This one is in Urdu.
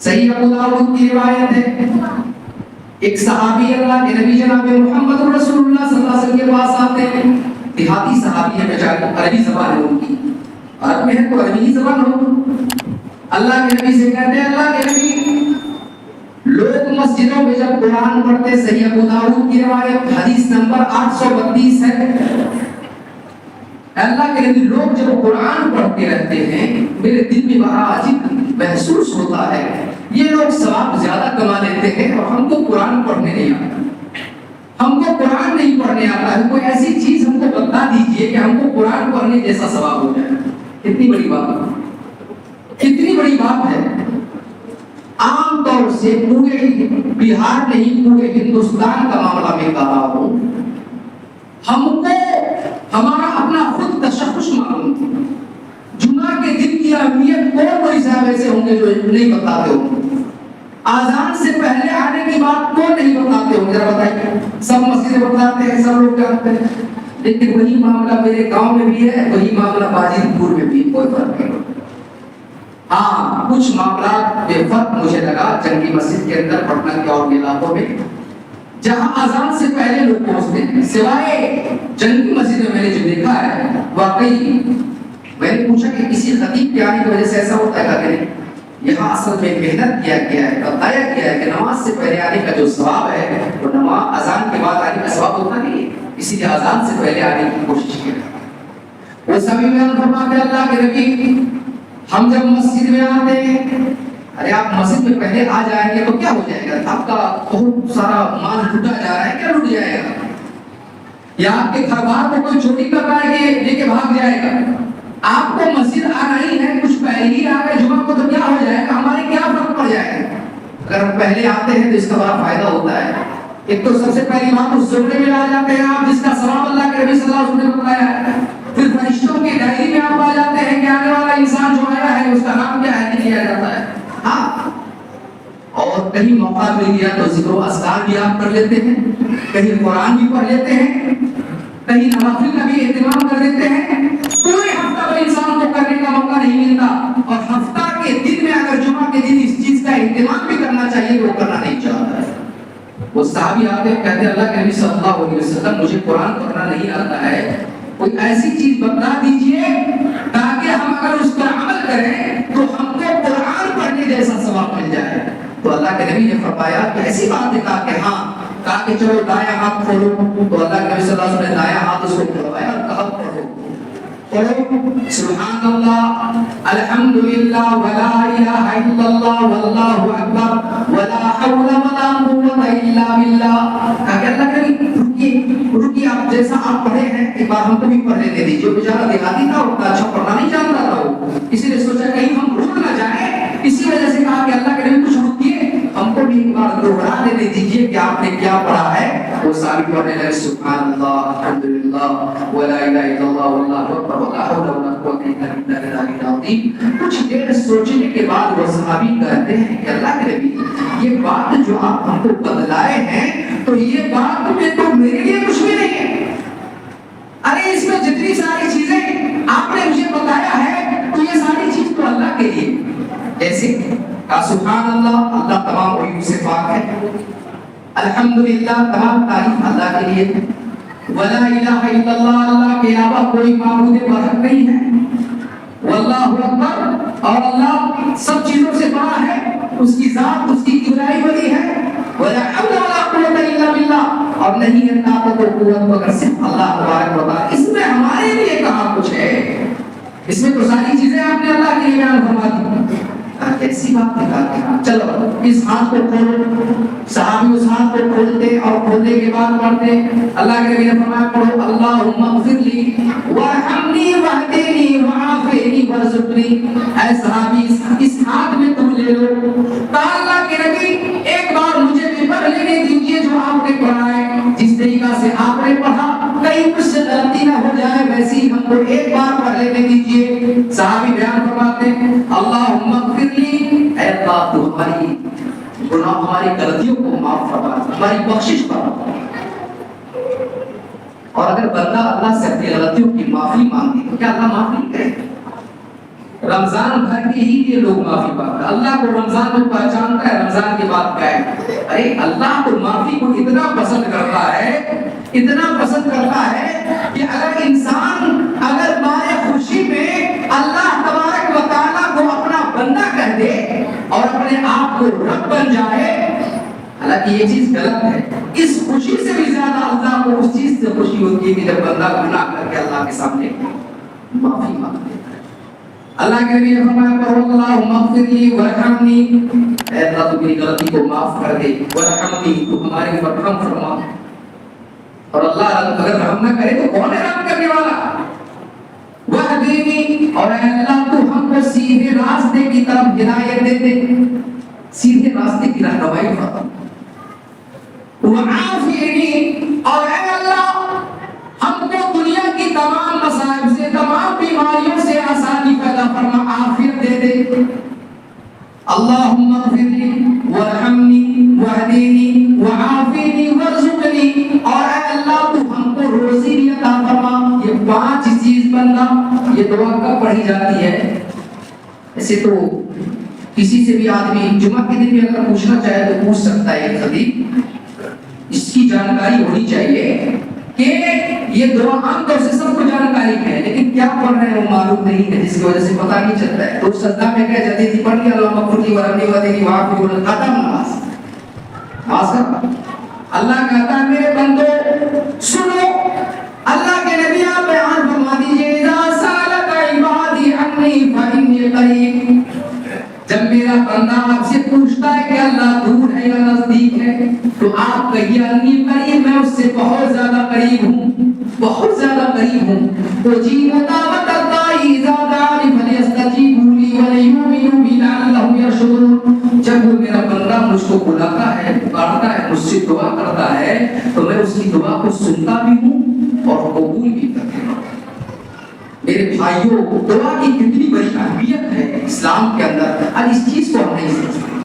صحیح ابو داؤد کی روایت ہے، ایک صحابی اللہ کے نبی جناب محمد رسول اللہ صلی اللہ علیہ وسلم کے پاس آتے ہیں، دیہاتی صحابی ہے بیچارے، عربی زبان ہے ان کی، عرب میں ہے تو عربی ہی زبان ہو۔ اللہ کے نبی سے کہتے ہیں اللہ کے نبی، لوگ مسجدوں میں جب قرآن پڑھتے، صحیح ابو داؤد کی روایت حدیث نمبر 832 ہے، اللہ کے نبی لوگ جب قرآن پڑھتے رہتے ہیں میرے دل میں بڑا عجیب محسوس ہوتا ہے، یہ لوگ ثواب زیادہ کما لیتے ہیں اور ہم کو قرآن پڑھنے نہیں آتا، ہم کو قرآن نہیں پڑھنے آتا ہے، کوئی ایسی چیز ہم کو بتا دیجئے کہ ہم کو قرآن پڑھنے جیسا ثواب ہو جائے۔ کتنی بڑی بات، کتنی بڑی بات ہے۔ عام طور سے پورے بہار نہیں پورے ہندوستان کا معاملہ میں کہا رہا ہوں، ہم کو ہمارا اپنا خود تشخص معلوم تھی، جمعہ کے دن کی اہمیت کوئی صاحب ایسے ہوں گے جو نہیں بتاتے ہوں گے، آذان سے پہلے آنے کی بات کون نہیں بتاتے ہوں گے، ذرا بتائیے۔ سب مسجدیں بتاتے ہیں، سب لوگ جانتے ہیں، لیکن وہی معاملہ میرے گاؤں میں بھی ہے، وہی معاملہ باجید پور میں بھی، کوئی فرق نہیں۔ ہاں کچھ معاملات بے فرق مجھے لگا جنگی مسجد کے اندر پٹنہ کے اور علاقوں میں جہاں اذان سے پہلے لوگ پہنچتے ہیں، سوائے جنگی مسجد میں نے جو دیکھا ہے واقعی میں نے پوچھا کہ کسی خطیب کے آنے کی وجہ سے ایسا ہوتا ہے کہ نہیں، یہاں اصل میں محنت کیا گیا ہے، بتایا گیا ہے کہ نماز سے پہلے آنے کا جو ثواب ہے وہ نماز اذان کے بعد آنے کا ثواب ہوتا نہیں ہے، اسی لیے اذان سے پہلے آنے کی کوشش کی۔ وہ سبھی بیان فرماتے اللہ کے نبی، ہم جب مسجد میں آتے ہیں، ارے آپ مسجد میں پہلے آ جائیں گے تو کیا ہو جائے گا، آپ کا بہت سارا مال لوٹا جا رہا ہے، کیا لوٹ جائے گا، یا آپ کے گھر بار کو کوئی چوری کر رہا ہے کہ لے کے بھاگ جائے گا، آپ کو مسجد آنا ہی ہے، کچھ پہلے ہی آ گئے جمعہ کو تو کیا ہو جائے گا، ہمارے کیا فرق پڑ جائے گا۔ اگر ہم پہلے آتے ہیں تو اس کا بڑا فائدہ ہوتا ہے، ایک تو سب سے پہلی بات اس زمرے میں آ جاتے ہیں آپ جس کا ثواب اللہ کے نبی صلی اللہ علیہ وسلم نے بتایا ہے، پھر فرشتوں کی ڈائری میں آپ آ جاتے ہیں کہ آنے والا انسان جو آیا ہے اس کا نام کیا ہے لکھا جاتا ہے۔ ہاں اور کہیں موقع مل گیا تو ذکر و اذکار بھی آپ کر لیتے ہیں، کہیں قرآن بھی پڑھ لیتے ہیں، کہیں نوافل کا بھی اہتمام کر دیتے ہیں، کوئی ہفتہ میں انسان کو کرنے کا موقع نہیں ملتا، اور ہفتہ کے دن میں اگر جمعہ کے دن اس چیز کا اہتمام بھی کرنا چاہیے وہ کرنا نہیں چاہتا ہے۔ وہ صحابی آتے ہیں کہتے ہیں اللہ کے نبی صلی اللہ علیہ وسلم مجھے قرآن پڑھنا نہیں آتا ہے، کوئی ایسی چیز بتا دیجئے تاکہ ہم اگر اس پر عمل کریں تو ہم کو قرآن پڑھنے جیسا ثواب مل جائے۔ تو اللہ کے نبی نے فرمایا کہ ایسی بات ہے، کہا کہ ہاں، کہا کہ چلو دایاں ہاتھ کھولو، تو اللہ کے نبی صلی اللہ علیہ وسلم نے دایاں ہاتھ اس کو کھولوایا اور کہا پڑھو، پڑھو سبحان اللہ الحمدللہ ولا الہ الا اللہ واللہ اکبر ولا حول ولا قوت الا باللہ۔ کہا کہ اللہ کے نبی رکیے آپ جیسا آپ پڑھے ہیں ایک بار ہم کو بھی پڑھنے دے دیجیے۔ بیچارہ دیہاتی تھا، اتنا اچھا پڑھنا نہیں جانتا تھا وہ، اسی لیے سوچا کہیں ہم بھول نہ جائیں، اسی وجہ سے کہا کہ اللہ کے نبی کچھ رکیے ہم کو بھی ایک بار دوہرا دے دیجیے کہ آپ نے کیا پڑھا ہے۔ وہ سابق پڑھنے لگے سبحان اللہ الحمدللہ ولا الہ الا اللہ واللہ اکبر ولا حول ولا قوت الا باللہ العلی العظیم۔ کچھ دیر سوچنے کے بعد وہ صحابی کہتے ہیں کہ اللہ کے نبی یہ بات جو آپ ہم کو بتلائے ہیں تو یہ بات میں تو میرے لیے کچھ بھی نہیں ہے، ارے اس میں جتنی ساری چیزیں آپ نے مجھے بتایا ہے تو یہ ساری چیز تو اللہ کے لیے، جیسے سبحان اللہ اللہ تمام عیوب سے پاک ہے، الحمدللہ تمام تعریف اللہ کے لیے، ولا الہ الا اللہ اللہ کے علاوہ کوئی معبود برحق نہیں ہے، واللہ اکبر اور اللہ سب چیزوں سے بڑا ہے، اس کی ذات اس کی کبریائی بڑی ہے، ولا حول ولا قوت الا باللہ اور نہیں ہے طاقت و قوت مگر صرف اللہ تبارک و تعالی۔ اس میں ہمارے لیے کہاں کچھ ہے، اس میں تو ساری چیزیں آپ نے اللہ کے لیے بیان فرما دی۔ کیسی بات ہے، چلو اس ہاتھ کو کھولو، صحابی اس ہاتھ کو کھولتے اور کھولنے کے بعد پڑھتے اللہ کے نبی نے فرمایا پڑھو اللہم اغفر لی وارحمنی واہدنی وعافنی وارزقنی۔ اے صحابی اس ہاتھ میں تم لے لو، کہا اللہ کے نبی ایک بار مجھے بھی پڑھ لینے دیجیے جو آپ نے پڑھا ہے، جس طریقہ سے آپ نے پڑھا کہیں مجھ سے غلطی نہ ہو جائے ویسی ہی ہم کو ایک بار پڑھ لینے دیجیے۔ صحابی بیان فرماتے ہیں اللہم اغفر لی، اے اللہ تو ہماری گناہ ہماری غلطیوں کو معاف فرما، ہماری بخشش فرما۔ اور اگر بندہ اللہ سے اپنی غلطیوں کی معافی مانگے تو کیا اللہ معاف نہیں کرے؟ رمضان بھر کے ہی لیے لوگ معافی مانگتے ہیں. اللہ کو رمضان میں پہچانتا ہے رمضان کے بعد کیا ہے. ارے اللہ کو معافی کو اتنا پسند کرتا ہے، اتنا پسند کرتا ہے کہ اگر انسان اگر مارے خوشی میں اللہ تبارک و تعالیٰ کو اپنا بندہ کہہ دے اور اپنے آپ کو رب بن جائے، حالانکہ یہ چیز غلط ہے. اس خوشی سے بھی زیادہ اللہ کو اس چیز سے خوشی ہوتی ہے کہ جب بندہ گناہ کر کے اللہ کے سامنے معافی مانگ لیتا ہے. اللہ کے نبی نے فرمایا کرو اللہم اغفر لی ورحمنی، اے اللہ تو میری غلطی کو معاف کر دے، ورحمنی تو ہماری پر رحم فرما. اور اللہ اگر رحم نہ کرے تو کون ہے رحم کرنے والا؟ وہدینی، اور اے اللہ تو ہم کو سیدھے راستے کی طرف ہدایت دے دے، سیدھے راستے کی رہنمائی فرما. وعافینی، اور اے اللہ ہم کو دنیا کی تمام مصائب سے، تمام بیماریوں سے آسانی پیدا فرما، عافیت دے دے. اللہم اغفر لی ورحمنی وہدینی وعافینی وارزقنی، اور اے اللہ تو ہم کو روزی بھی عطا فرما. یہ 5 چیز بندہ یہ دعا کب پڑھی جاتی ہے؟ ایسے تو کسی سے بھی آدمی جمعہ کے دن بھی اگر پوچھنا چاہے تو پوچھ سکتا ہے. ایک خطیب اس کی جانکاری ہونی چاہیے کہ یہ دعا عام طور سے سب کو جانکاری ہے، لیکن کیا پڑھ رہے ہیں وہ معلوم نہیں ہے، جس کی وجہ سے پتہ نہیں چلتا ہے. تو سجدہ میں کہہ جاتی تھی پڑھ لیا اللہم اغفر لی ورحمنی وہدینی وعافینی، ختم نماز. اللہ کہتا ہے میرے بندو سنو، اللہ کے نبی آپ بیان فرما دیجئے اذا سالک عبادی عنی فانی قریب. جب میرا بندہ آپ سے پوچھتا ہے کہ اللہ دور ہے یا نزدیک ہے تو آپ کہیے انی قریب، میں اس سے بہت زیادہ قریب ہوں، بہت زیادہ قریب ہوں. اجیب دعوت الداعی اذا دعانی فلیستجیبوا لی ولیؤمنوا بی لعلہم یرشدون. جب وہ میرا بندہ مجھ کو بلاتا ہے، پکارتا ہے، مجھ سے دعا کرتا ہے تو میں اس کی دعا کو سنتا بھی ہوں اور قبول بھی کرتا ہوں. میرے بھائیوں، دعا کی کتنی بڑی اہمیت ہے اسلام کے اندر، اور اس چیز کو ہم نہیں سمجھتے.